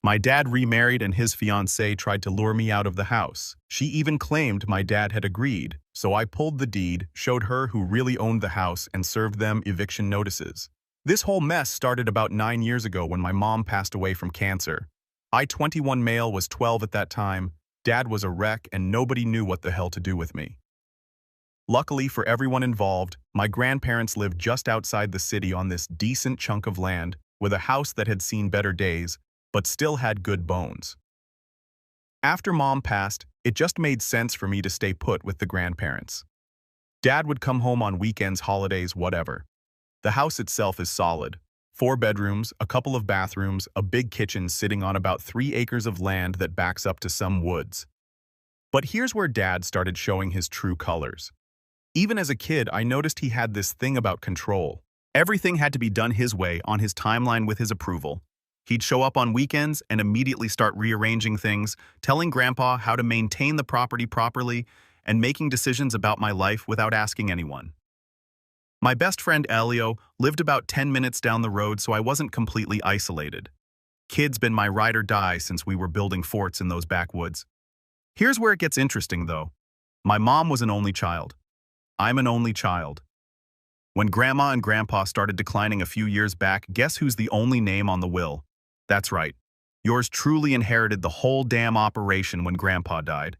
My dad remarried and his fiancée tried to lure me out of the house. She even claimed my dad had agreed, so I pulled the deed, showed her who really owned the house, and served them eviction notices. This whole mess started about 9 years ago when my mom passed away from cancer. I, 21 male, was 12 at that time. Dad was a wreck and nobody knew what the hell to do with me. Luckily for everyone involved, my grandparents lived just outside the city on this decent chunk of land with a house that had seen better days, but still had good bones. After Mom passed, it just made sense for me to stay put with the grandparents. Dad would come home on weekends, holidays, whatever. The house itself is solid. 4 bedrooms, a couple of bathrooms, a big kitchen sitting on about 3 acres of land that backs up to some woods. But here's where Dad started showing his true colors. Even as a kid, I noticed he had this thing about control. Everything had to be done his way, on his timeline with his approval. He'd show up on weekends and immediately start rearranging things, telling Grandpa how to maintain the property properly, and making decisions about my life without asking anyone. My best friend Elio lived about 10 minutes down the road, so I wasn't completely isolated. Kid's been my ride or die since we were building forts in those backwoods. Here's where it gets interesting, though. My mom was an only child. I'm an only child. When Grandma and Grandpa started declining a few years back, guess who's the only name on the will? That's right. Yours truly inherited the whole damn operation when Grandpa died.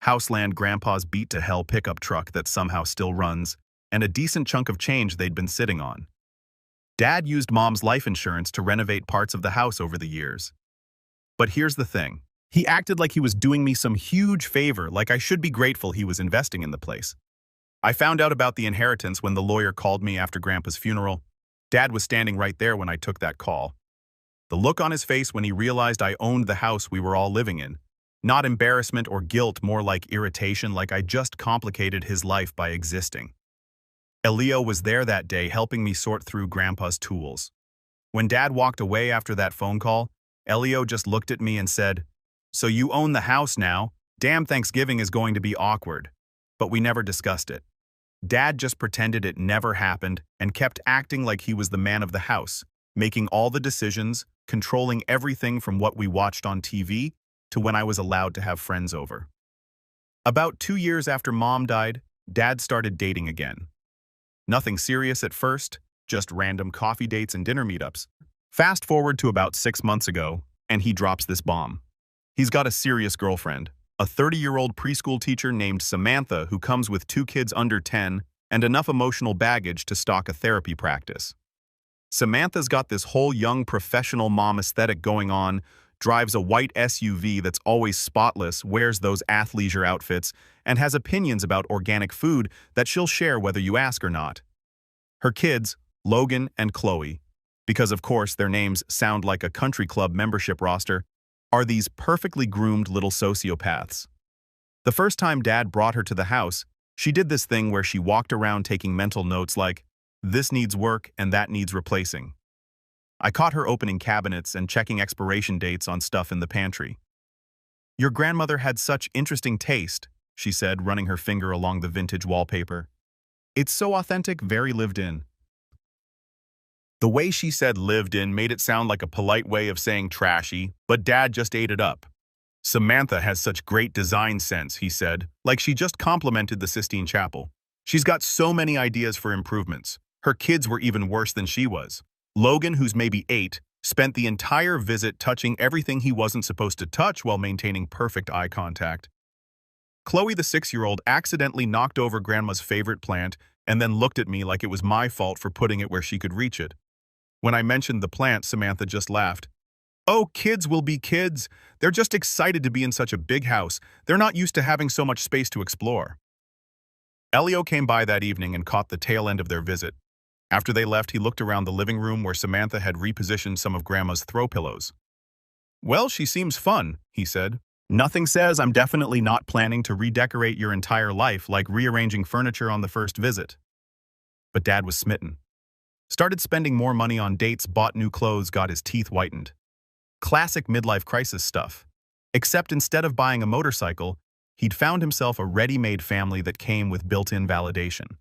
Houseland Grandpa's beat to hell pickup truck that somehow still runs, and a decent chunk of change they'd been sitting on. Dad used Mom's life insurance to renovate parts of the house over the years. But here's the thing. He acted like he was doing me some huge favor, like I should be grateful he was investing in the place. I found out about the inheritance when the lawyer called me after Grandpa's funeral. Dad was standing right there when I took that call. The look on his face when he realized I owned the house we were all living in. Not embarrassment or guilt, more like irritation, like I just complicated his life by existing. Elio was there that day helping me sort through Grandpa's tools. When Dad walked away after that phone call, Elio just looked at me and said, "So you own the house now? Damn, Thanksgiving is going to be awkward." But we never discussed it. Dad just pretended it never happened and kept acting like he was the man of the house, making all the decisions, controlling everything from what we watched on TV to when I was allowed to have friends over. About 2 years after Mom died, Dad started dating again. Nothing serious at first, just random coffee dates and dinner meetups. Fast forward to about 6 months ago, and he drops this bomb. He's got a serious girlfriend, a 30-year-old preschool teacher named Samantha who comes with 2 kids under 10 and enough emotional baggage to stock a therapy practice. Samantha's got this whole young professional mom aesthetic going on, drives a white SUV that's always spotless, wears those athleisure outfits, and has opinions about organic food that she'll share whether you ask or not. Her kids, Logan and Chloe, because of course their names sound like a country club membership roster, are these perfectly groomed little sociopaths. The first time Dad brought her to the house, she did this thing where she walked around taking mental notes like, "This needs work and that needs replacing." I caught her opening cabinets and checking expiration dates on stuff in the pantry. "Your grandmother had such interesting taste," she said, running her finger along the vintage wallpaper. "It's so authentic, very lived in." The way she said lived in made it sound like a polite way of saying trashy, but Dad just ate it up. "Samantha has such great design sense," he said, like she just complimented the Sistine Chapel. "She's got so many ideas for improvements. Her kids were even worse than she was. Logan, who's maybe 8, spent the entire visit touching everything he wasn't supposed to touch while maintaining perfect eye contact. Chloe, the 6-year-old, accidentally knocked over Grandma's favorite plant and then looked at me like it was my fault for putting it where she could reach it. When I mentioned the plant, Samantha just laughed. "Oh, kids will be kids. They're just excited to be in such a big house. They're not used to having so much space to explore." Elio came by that evening and caught the tail end of their visit. After they left, he looked around the living room where Samantha had repositioned some of Grandma's throw pillows. "Well, she seems fun," he said. "Nothing says I'm definitely not planning to redecorate your entire life like rearranging furniture on the first visit." But Dad was smitten. Started spending more money on dates, bought new clothes, got his teeth whitened. Classic midlife crisis stuff. Except instead of buying a motorcycle, he'd found himself a ready-made family that came with built-in validation.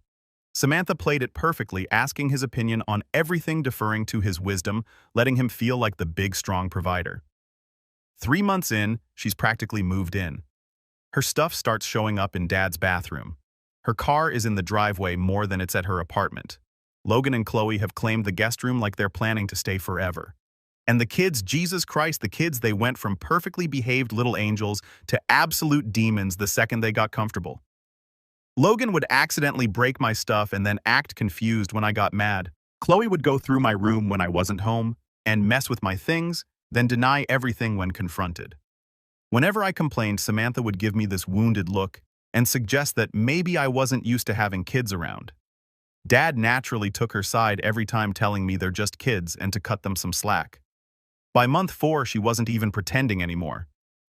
Samantha played it perfectly, asking his opinion on everything, deferring to his wisdom, letting him feel like the big, strong provider. 3 months in, she's practically moved in. Her stuff starts showing up in Dad's bathroom. Her car is in the driveway more than it's at her apartment. Logan and Chloe have claimed the guest room like they're planning to stay forever. And the kids, Jesus Christ, the kids, they went from perfectly behaved little angels to absolute demons the second they got comfortable. Logan would accidentally break my stuff and then act confused when I got mad. Chloe would go through my room when I wasn't home and mess with my things, then deny everything when confronted. Whenever I complained, Samantha would give me this wounded look and suggest that maybe I wasn't used to having kids around. Dad naturally took her side every time, telling me they're just kids and to cut them some slack. By month 4, she wasn't even pretending anymore.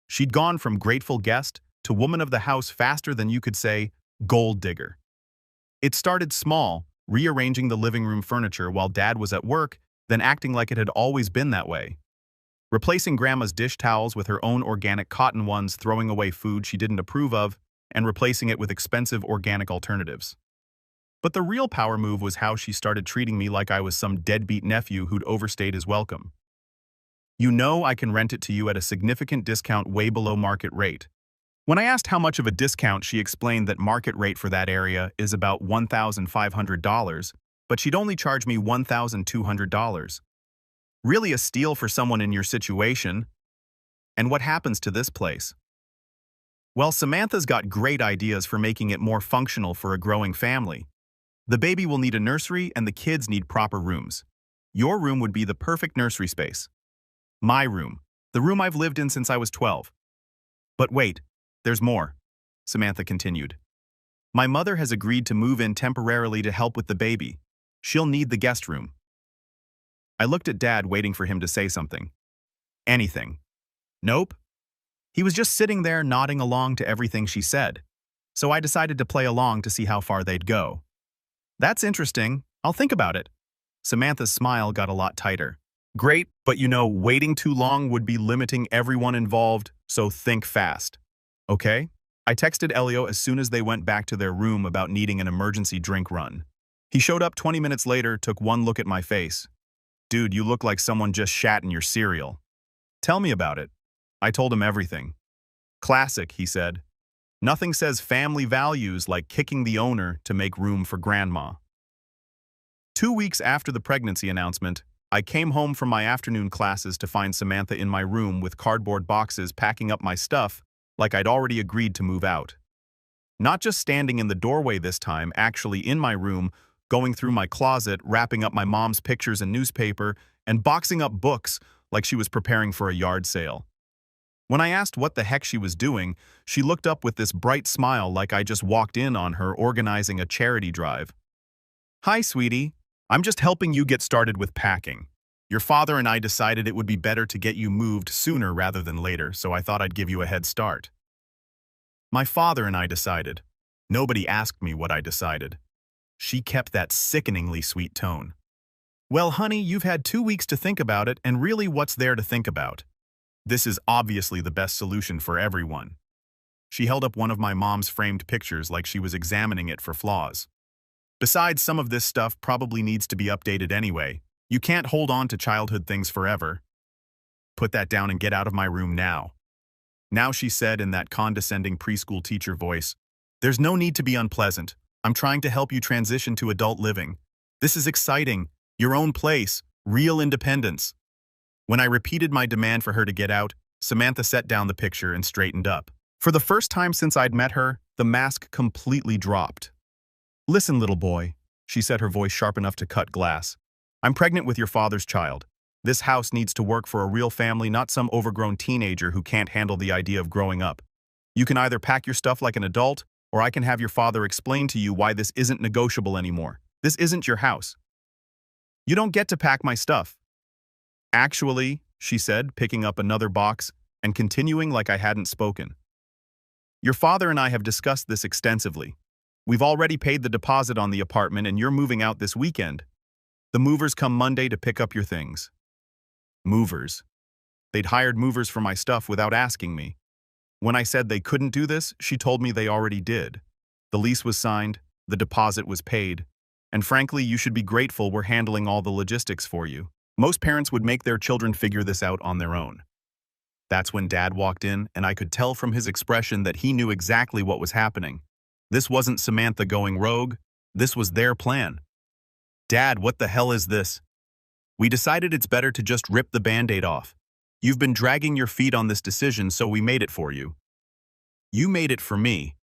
She'd gone from grateful guest to woman of the house faster than you could say gold digger. It started small, rearranging the living room furniture while Dad was at work, then acting like it had always been that way. Replacing Grandma's dish towels with her own organic cotton ones, throwing away food she didn't approve of, and replacing it with expensive organic alternatives. But the real power move was how she started treating me like I was some deadbeat nephew who'd overstayed his welcome. You know I can rent it to you at a significant discount way below market rate. When I asked how much of a discount, she explained that market rate for that area is about $1,500, but she'd only charge me $1,200. Really a steal for someone in your situation. And what happens to this place? Well, Samantha's got great ideas for making it more functional for a growing family. The baby will need a nursery and the kids need proper rooms. Your room would be the perfect nursery space. My room, the room I've lived in since I was 12. But wait, there's more, Samantha continued. My mother has agreed to move in temporarily to help with the baby. She'll need the guest room. I looked at Dad, waiting for him to say something. Anything. Nope. He was just sitting there nodding along to everything she said. So I decided to play along to see how far they'd go. That's interesting. I'll think about it. Samantha's smile got a lot tighter. Great, but waiting too long would be limiting everyone involved, so think fast. Okay? I texted Elio as soon as they went back to their room about needing an emergency drink run. He showed up 20 minutes later, took one look at my face. Dude, you look like someone just shat in your cereal. Tell me about it. I told him everything. Classic, he said. Nothing says family values like kicking the owner to make room for grandma. 2 weeks after the pregnancy announcement, I came home from my afternoon classes to find Samantha in my room with cardboard boxes packing up my stuff like I'd already agreed to move out. Not just standing in the doorway this time, actually in my room, going through my closet, wrapping up my mom's pictures and newspaper, and boxing up books like she was preparing for a yard sale. When I asked what the heck she was doing, she looked up with this bright smile like I just walked in on her organizing a charity drive. Hi, sweetie. I'm just helping you get started with packing. Your father and I decided it would be better to get you moved sooner rather than later, so I thought I'd give you a head start. My father and I decided. Nobody asked me what I decided. She kept that sickeningly sweet tone. Well, honey, you've had 2 weeks to think about it, and really what's there to think about? This is obviously the best solution for everyone. She held up one of my mom's framed pictures like she was examining it for flaws. Besides, some of this stuff probably needs to be updated anyway. You can't hold on to childhood things forever. Put that down and get out of my room now. Now, she said in that condescending preschool teacher voice, there's no need to be unpleasant. I'm trying to help you transition to adult living. This is exciting. Your own place. Real independence. When I repeated my demand for her to get out, Samantha set down the picture and straightened up. For the first time since I'd met her, the mask completely dropped. Listen, little boy, she said, her voice sharp enough to cut glass. I'm pregnant with your father's child. This house needs to work for a real family, not some overgrown teenager who can't handle the idea of growing up. You can either pack your stuff like an adult, or I can have your father explain to you why this isn't negotiable anymore. This isn't your house. You don't get to pack my stuff. Actually, she said, picking up another box and continuing like I hadn't spoken. Your father and I have discussed this extensively. We've already paid the deposit on the apartment and you're moving out this weekend. The movers come Monday to pick up your things. Movers. They'd hired movers for my stuff without asking me. When I said they couldn't do this, she told me they already did. The lease was signed, the deposit was paid, and frankly, you should be grateful we're handling all the logistics for you. Most parents would make their children figure this out on their own. That's when Dad walked in, and I could tell from his expression that he knew exactly what was happening. This wasn't Samantha going rogue. This was their plan. Dad, what the hell is this? We decided it's better to just rip the Band-Aid off. You've been dragging your feet on this decision, so we made it for you. You made it for me.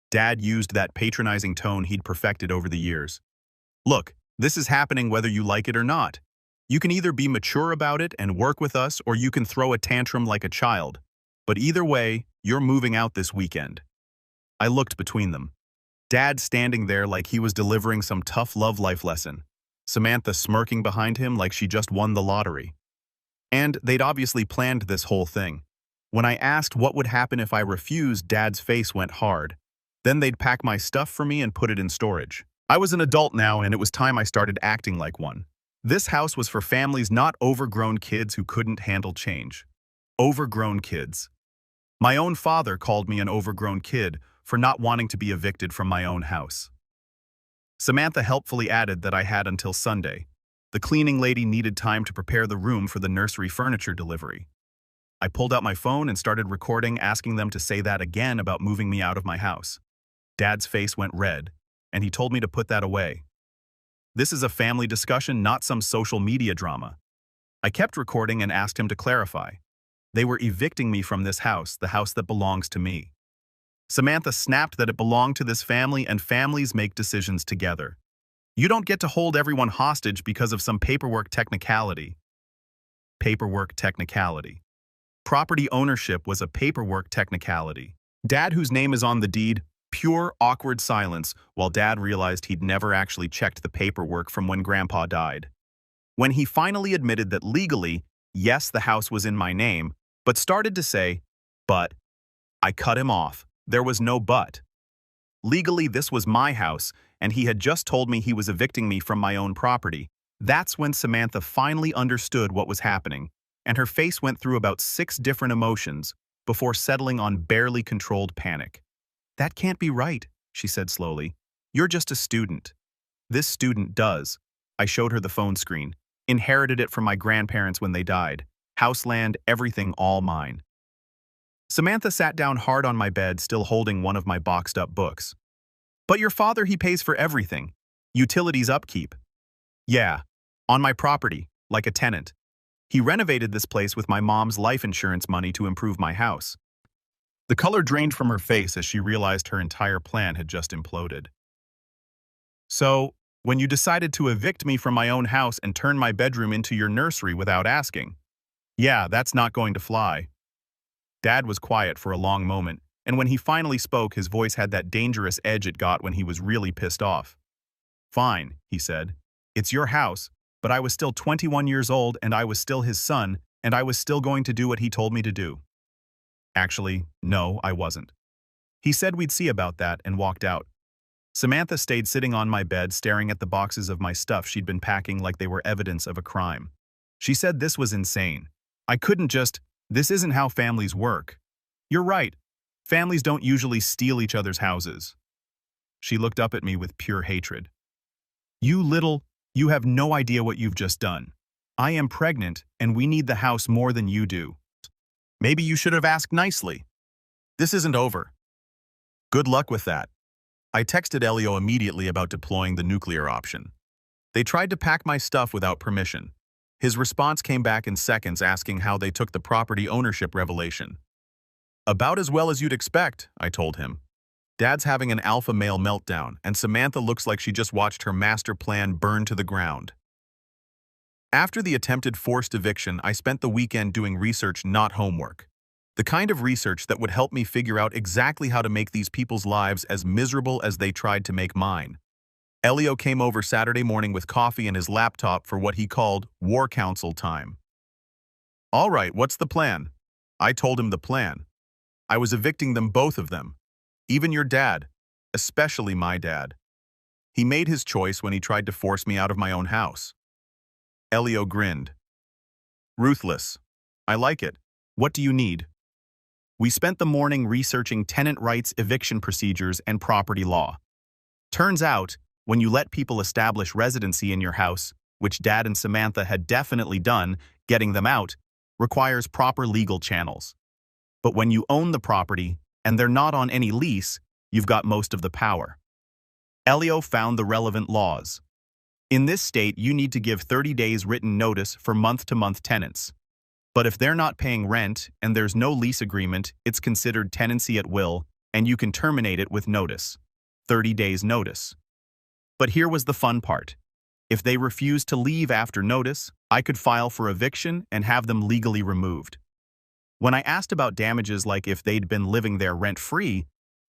Dad used that patronizing tone he'd perfected over the years. Look, this is happening whether you like it or not. You can either be mature about it and work with us, or you can throw a tantrum like a child. But either way, you're moving out this weekend. I looked between them. Dad standing there like he was delivering some tough love life lesson. Samantha smirking behind him like she just won the lottery. And they'd obviously planned this whole thing. When I asked what would happen if I refused, Dad's face went hard. Then they'd pack my stuff for me and put it in storage. I was an adult now, and it was time I started acting like one. This house was for families, not overgrown kids who couldn't handle change. Overgrown kids. My own father called me an overgrown kid for not wanting to be evicted from my own house. Samantha helpfully added that I had until Sunday. The cleaning lady needed time to prepare the room for the nursery furniture delivery. I pulled out my phone and started recording, asking them to say that again about moving me out of my house. Dad's face went red, and he told me to put that away. This is a family discussion, not some social media drama. I kept recording and asked him to clarify. They were evicting me from this house, the house that belongs to me. Samantha snapped that it belonged to this family, and families make decisions together. You don't get to hold everyone hostage because of some paperwork technicality. Paperwork technicality. Property ownership was a paperwork technicality. Dad, whose name is on the deed, pure awkward silence while Dad realized he'd never actually checked the paperwork from when Grandpa died. When he finally admitted that legally, yes, the house was in my name, but started to say, but, I cut him off. There was no but. Legally, this was my house, and he had just told me he was evicting me from my own property. That's when Samantha finally understood what was happening, and her face went through about 6 different emotions before settling on barely controlled panic. That can't be right, she said slowly. You're just a student. This student does. I showed her the phone screen. Inherited it from my grandparents when they died. House, land, everything all mine. Samantha sat down hard on my bed, still holding one of my boxed-up books. But your father, he pays for everything. Utilities, upkeep. Yeah, on my property, like a tenant. He renovated this place with my mom's life insurance money to improve my house. The color drained from her face as she realized her entire plan had just imploded. So, when you decided to evict me from my own house and turn my bedroom into your nursery without asking, yeah, that's not going to fly. Dad was quiet for a long moment, and when he finally spoke, his voice had that dangerous edge it got when he was really pissed off. Fine, he said. It's your house, but I was still 21 years old, and I was still his son, and I was still going to do what he told me to do. Actually, no, I wasn't. He said we'd see about that and walked out. Samantha stayed sitting on my bed, staring at the boxes of my stuff she'd been packing like they were evidence of a crime. She said this was insane. I couldn't just, this isn't how families work. You're right. Families don't usually steal each other's houses. She looked up at me with pure hatred. You have no idea what you've just done. I am pregnant, and we need the house more than you do. Maybe you should have asked nicely. This isn't over. Good luck with that. I texted Elio immediately about deploying the nuclear option. They tried to pack my stuff without permission. His response came back in seconds asking how they took the property ownership revelation. About as well as you'd expect, I told him. Dad's having an alpha male meltdown, and Samantha looks like she just watched her master plan burn to the ground. After the attempted forced eviction, I spent the weekend doing research, not homework. The kind of research that would help me figure out exactly how to make these people's lives as miserable as they tried to make mine. Elio came over Saturday morning with coffee and his laptop for what he called war council time. All right, what's the plan? I told him the plan. I was evicting them, both of them. Even your dad, especially my dad. He made his choice when he tried to force me out of my own house. Elio grinned. Ruthless. I like it. What do you need? We spent the morning researching tenant rights, eviction procedures, and property law. Turns out, when you let people establish residency in your house, which Dad and Samantha had definitely done, getting them out, requires proper legal channels. But when you own the property, and they're not on any lease, you've got most of the power. Elio found the relevant laws. In this state, you need to give 30 days written notice for month-to-month tenants. But if they're not paying rent and there's no lease agreement, it's considered tenancy at will, and you can terminate it with notice. 30 days notice. But here was the fun part. If they refused to leave after notice, I could file for eviction and have them legally removed. When I asked about damages like if they'd been living there rent-free,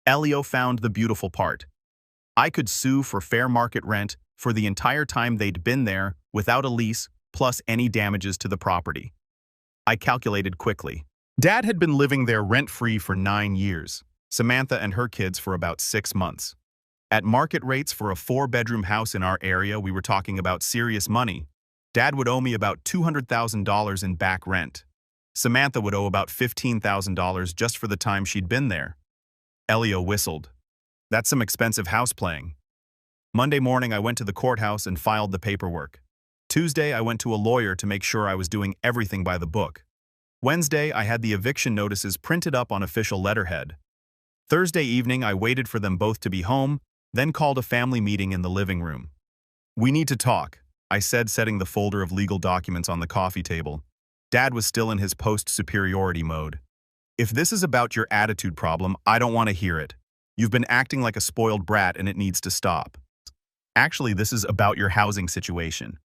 Elio found the beautiful part. I could sue for fair market rent for the entire time they'd been there without a lease, plus any damages to the property. I calculated quickly. Dad had been living there rent-free for 9 years, Samantha and her kids for about 6 months. At market rates for a 4-bedroom house in our area, we were talking about serious money. Dad would owe me about $200,000 in back rent. Samantha would owe about $15,000 just for the time she'd been there. Elio whistled. That's some expensive house playing. Monday morning, I went to the courthouse and filed the paperwork. Tuesday, I went to a lawyer to make sure I was doing everything by the book. Wednesday, I had the eviction notices printed up on official letterhead. Thursday evening, I waited for them both to be home, then called a family meeting in the living room. We need to talk, I said, setting the folder of legal documents on the coffee table. Dad was still in his post-superiority mode. If this is about your attitude problem, I don't want to hear it. You've been acting like a spoiled brat and it needs to stop. Actually, this is about your housing situation.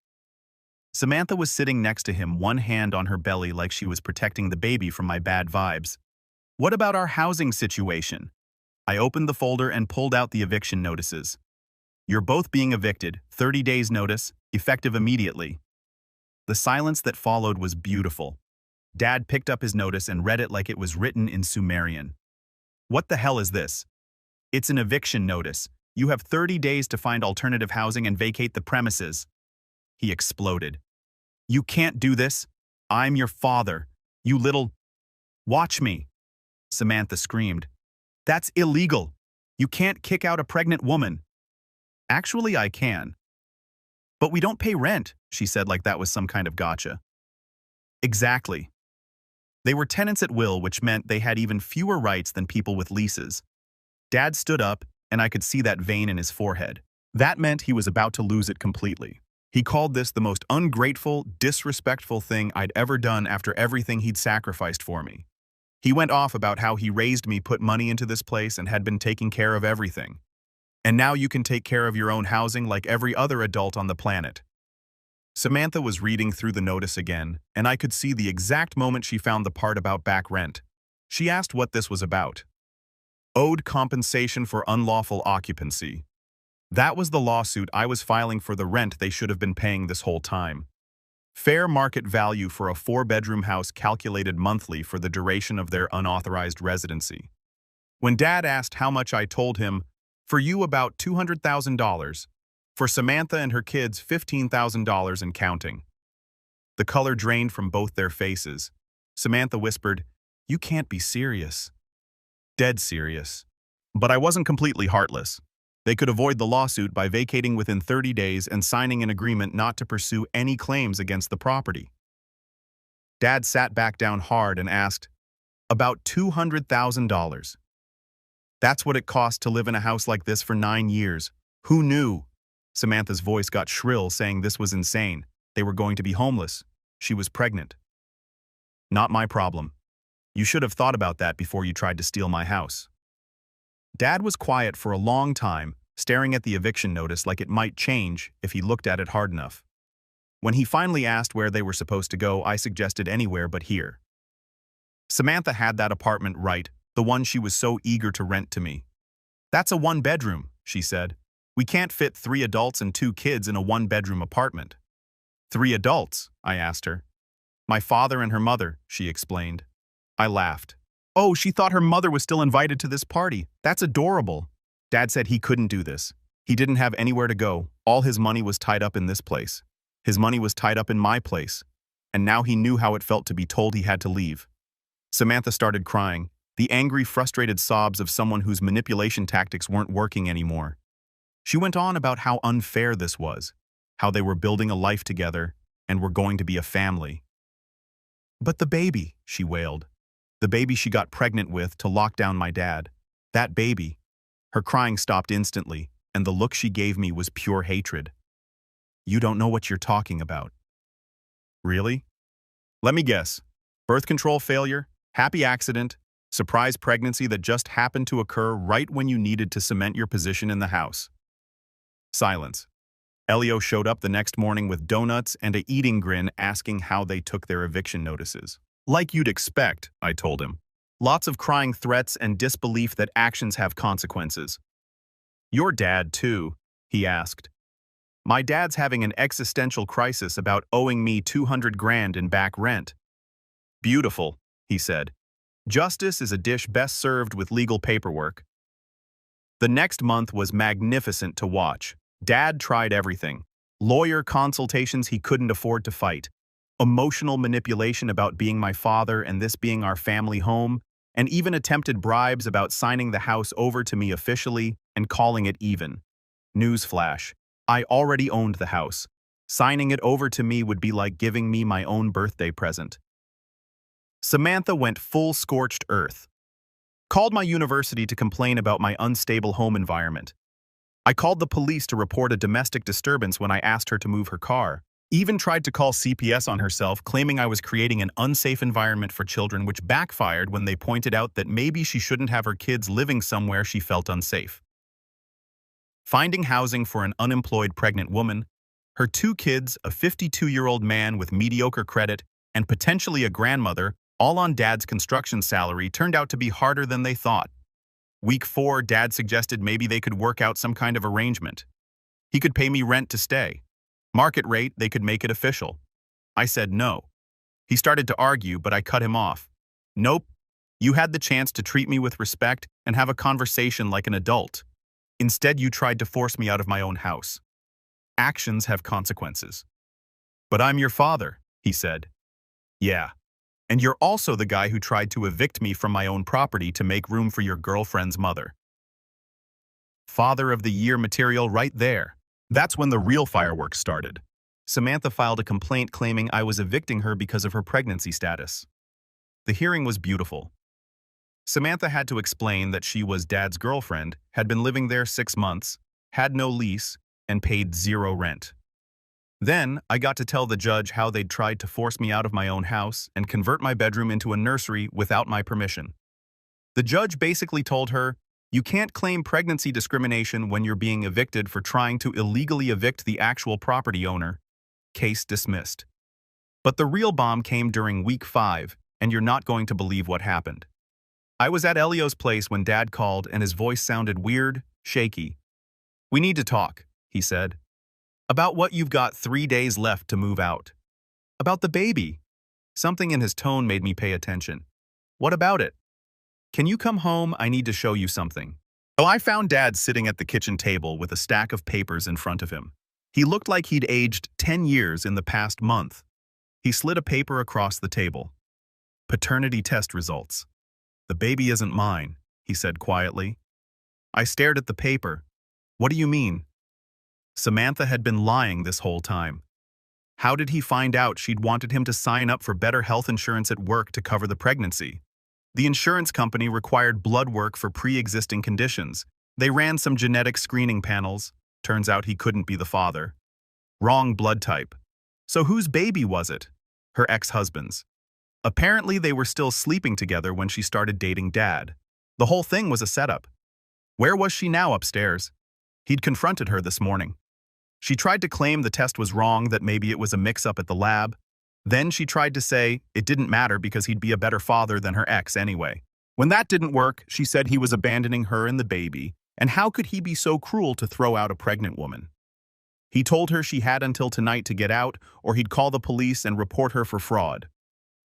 Samantha was sitting next to him, one hand on her belly like she was protecting the baby from my bad vibes. What about our housing situation? I opened the folder and pulled out the eviction notices. You're both being evicted, 30 days notice, effective immediately. The silence that followed was beautiful. Dad picked up his notice and read it like it was written in Sumerian. What the hell is this? It's an eviction notice. You have 30 days to find alternative housing and vacate the premises. He exploded. You can't do this. I'm your father. You little... Watch me. Samantha screamed. That's illegal. You can't kick out a pregnant woman. Actually, I can. But we don't pay rent, she said like that was some kind of gotcha. Exactly. They were tenants at will, which meant they had even fewer rights than people with leases. Dad stood up, and I could see that vein in his forehead. That meant he was about to lose it completely. He called this the most ungrateful, disrespectful thing I'd ever done after everything he'd sacrificed for me. He went off about how he raised me, put money into this place, and had been taking care of everything. And now you can take care of your own housing like every other adult on the planet. Samantha was reading through the notice again, and I could see the exact moment she found the part about back rent. She asked what this was about. Owed compensation for unlawful occupancy. That was the lawsuit I was filing for the rent they should have been paying this whole time. Fair market value for a 4-bedroom house calculated monthly for the duration of their unauthorized residency. When Dad asked how much, I told him, for you about $200,000. For Samantha and her kids, $15,000 and counting. The color drained from both their faces. Samantha whispered, "You can't be serious." Dead serious. But I wasn't completely heartless. They could avoid the lawsuit by vacating within 30 days and signing an agreement not to pursue any claims against the property. Dad sat back down hard and asked, "About $200,000. That's what it cost to live in a house like this for 9 years. Who knew?" Samantha's voice got shrill, saying this was insane. They were going to be homeless. She was pregnant. Not my problem. You should have thought about that before you tried to steal my house. Dad was quiet for a long time, staring at the eviction notice like it might change if he looked at it hard enough. When he finally asked where they were supposed to go, I suggested anywhere but here. Samantha had that apartment right, the one she was so eager to rent to me. That's a 1-bedroom, she said. We can't fit 3 adults and 2 kids in a 1-bedroom apartment. 3 adults, I asked her. My father and her mother, she explained. I laughed. Oh, she thought her mother was still invited to this party. That's adorable. Dad said he couldn't do this. He didn't have anywhere to go. All his money was tied up in this place. His money was tied up in my place. And now he knew how it felt to be told he had to leave. Samantha started crying, the angry, frustrated sobs of someone whose manipulation tactics weren't working anymore. She went on about how unfair this was, how they were building a life together and were going to be a family. But the baby, she wailed. The baby she got pregnant with to lock down my dad. That baby. Her crying stopped instantly, and the look she gave me was pure hatred. You don't know what you're talking about. Really? Let me guess. Birth control failure, happy accident, surprise pregnancy that just happened to occur right when you needed to cement your position in the house. Silence. Elio showed up the next morning with donuts and a eating grin asking how they took their eviction notices. Like you'd expect, I told him. Lots of crying threats and disbelief that actions have consequences. Your dad, too, he asked. My dad's having an existential crisis about owing me 200 grand in back rent. Beautiful, he said. Justice is a dish best served with legal paperwork. The next month was magnificent to watch. Dad tried everything. Lawyer consultations he couldn't afford to fight. Emotional manipulation about being my father and this being our family home, and even attempted bribes about signing the house over to me officially and calling it even. Newsflash. I already owned the house. Signing it over to me would be like giving me my own birthday present. Samantha went full scorched earth. Called my university to complain about my unstable home environment. I called the police to report a domestic disturbance when I asked her to move her car. Even tried to call CPS on herself, claiming I was creating an unsafe environment for children, which backfired when they pointed out that maybe she shouldn't have her kids living somewhere she felt unsafe. Finding housing for an unemployed pregnant woman, her 2 kids, a 52-year-old man with mediocre credit, and potentially a grandmother, all on Dad's construction salary, turned out to be harder than they thought. Week 4, Dad suggested maybe they could work out some kind of arrangement. He could pay me rent to stay. Market rate, they could make it official. I said no. He started to argue, but I cut him off. Nope. You had the chance to treat me with respect and have a conversation like an adult. Instead, you tried to force me out of my own house. Actions have consequences. But I'm your father, he said. Yeah. And you're also the guy who tried to evict me from my own property to make room for your girlfriend's mother. Father of the Year material right there. That's when the real fireworks started. Samantha filed a complaint claiming I was evicting her because of her pregnancy status. The hearing was beautiful. Samantha had to explain that she was Dad's girlfriend, had been living there 6 months, had no lease, and paid 0 rent. Then, I got to tell the judge how they'd tried to force me out of my own house and convert my bedroom into a nursery without my permission. The judge basically told her, you can't claim pregnancy discrimination when you're being evicted for trying to illegally evict the actual property owner. Case dismissed. But the real bomb came during week 5, and you're not going to believe what happened. I was at Elio's place when Dad called and his voice sounded weird, shaky. We need to talk, he said. About what you've got 3 days left to move out. About the baby. Something in his tone made me pay attention. What about it? Can you come home? I need to show you something. So I found Dad sitting at the kitchen table with a stack of papers in front of him. He looked like he'd aged 10 years in the past month. He slid a paper across the table. Paternity test results. The baby isn't mine, he said quietly. I stared at the paper. What do you mean? Samantha had been lying this whole time. How did he find out she'd wanted him to sign up for better health insurance at work to cover the pregnancy? The insurance company required blood work for pre-existing conditions. They ran some genetic screening panels. Turns out he couldn't be the father. Wrong blood type. So whose baby was it? Her ex-husband's. Apparently they were still sleeping together when she started dating Dad. The whole thing was a setup. Where was she now? Upstairs. He'd confronted her this morning. She tried to claim the test was wrong, that maybe it was a mix-up at the lab. Then she tried to say it didn't matter because he'd be a better father than her ex anyway. When that didn't work, she said he was abandoning her and the baby, and how could he be so cruel to throw out a pregnant woman? He told her she had until tonight to get out, or he'd call the police and report her for fraud.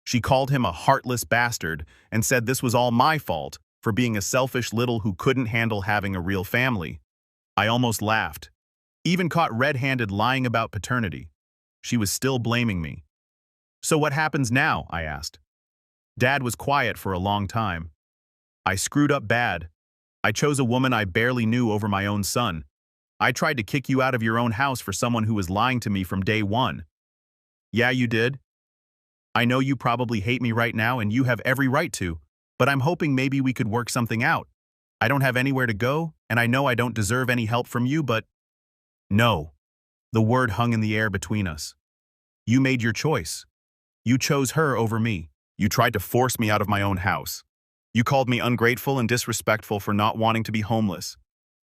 She called him a heartless bastard and said this was all my fault for being a selfish little who couldn't handle having a real family. I almost laughed. Even caught red-handed lying about paternity. She was still blaming me. So what happens now? I asked. Dad was quiet for a long time. I screwed up bad. I chose a woman I barely knew over my own son. I tried to kick you out of your own house for someone who was lying to me from day one. Yeah, you did. I know you probably hate me right now and you have every right to, but I'm hoping maybe we could work something out. I don't have anywhere to go, and I know I don't deserve any help from you, but… No. The word hung in the air between us. You made your choice. You chose her over me. You tried to force me out of my own house. You called me ungrateful and disrespectful for not wanting to be homeless.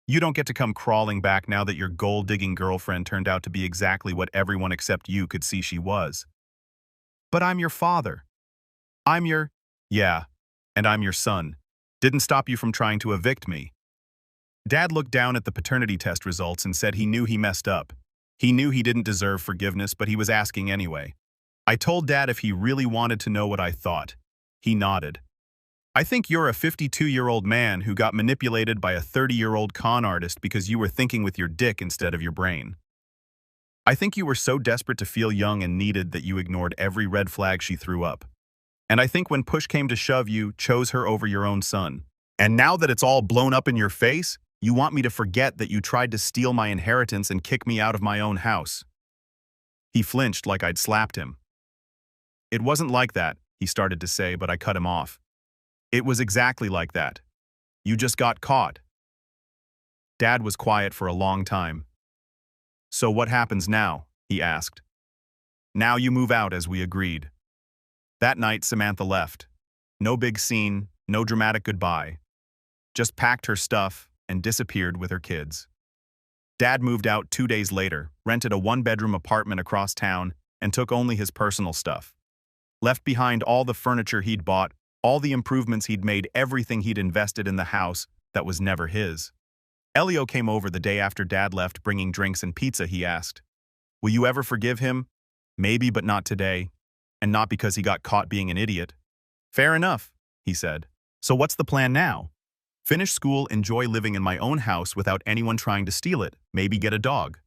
You don't get to come crawling back now that your gold-digging girlfriend turned out to be exactly what everyone except you could see she was. But I'm your father. I'm your… Yeah, and I'm your son. Didn't stop you from trying to evict me. Dad looked down at the paternity test results and said he knew he messed up. He knew he didn't deserve forgiveness, but he was asking anyway. I told Dad if he really wanted to know what I thought. He nodded. I think you're a 52-year-old man who got manipulated by a 30-year-old con artist because you were thinking with your dick instead of your brain. I think you were so desperate to feel young and needed that you ignored every red flag she threw up. And I think when push came to shove, you chose her over your own son. And now that it's all blown up in your face, you want me to forget that you tried to steal my inheritance and kick me out of my own house. He flinched like I'd slapped him. It wasn't like that, he started to say, but I cut him off. It was exactly like that. You just got caught. Dad was quiet for a long time. So what happens now? He asked. Now you move out as we agreed. That night, Samantha left. No big scene, no dramatic goodbye. Just packed her stuff and disappeared with her kids. Dad moved out 2 days later, rented a one-bedroom apartment across town, and took only his personal stuff. Left behind all the furniture he'd bought, all the improvements he'd made, everything he'd invested in the house that was never his. Elio came over the day after Dad left, bringing drinks and pizza. He asked, "Will you ever forgive him?" "Maybe, but not today. And not because he got caught being an idiot." "Fair enough," he said. "So what's the plan now?" "Finish school, enjoy living in my own house without anyone trying to steal it, maybe get a dog."